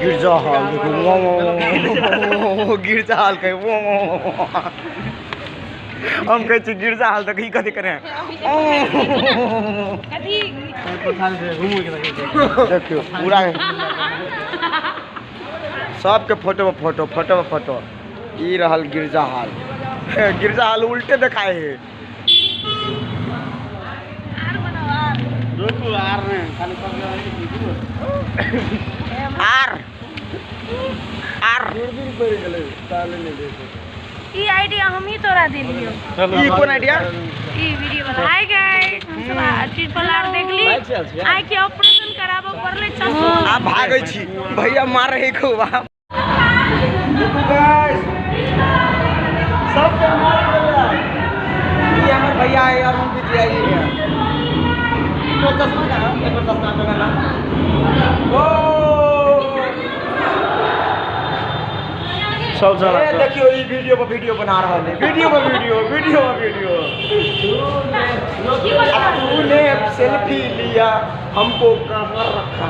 गिरजा हाल देखो, गिरजा हाल कहे हम कहे छी गिरजा हाल तक ही कथी करें। देखियो पूरा सबके फोटो में फोटो ई रहल गिरजा हाल। गिरजा हाल उल्टे दिखाए है। ई आइडिया हम ही तोरा दिलियो। ई कौन आइडिया? ई वीडियो वाला। हाय गाइस, हम सब चीज पलार देखली। आई के ऑपरेशन कराबो पड़ले चसो। आ भागै छी भैया मार रहे खूब। देखो गाइस सब के मार देला। ये हमर भैया है और हम भी आई है। तो चश्मा का एक बार चश्मा पहनना। ओ सब जरा देखियो ई वीडियो बना रहा है। वीडियो तूने सेल्फी लिया हमको कहाँ रखा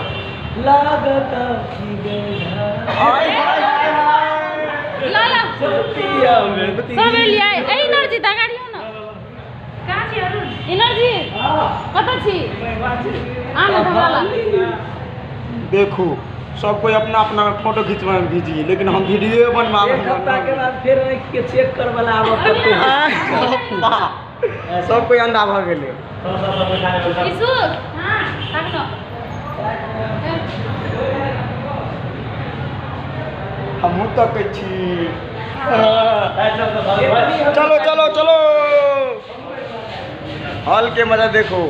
लागता लाला सब लिया एनर्जी दगाड़ियो ना का छी अरुण एनर्जी कत छी आना धराला। देखो सब कोई अपना अपना फोटो खिंचवा भेजिए, लेकिन हम वीडियो बनवावे। एक हफ्ता के बाद फिर आँख के चेक करवाला आबो करते सब कोई अंधा भ गेले। इसु हां ताक दो हम तक छी। चलो हॉल के मजा देखो।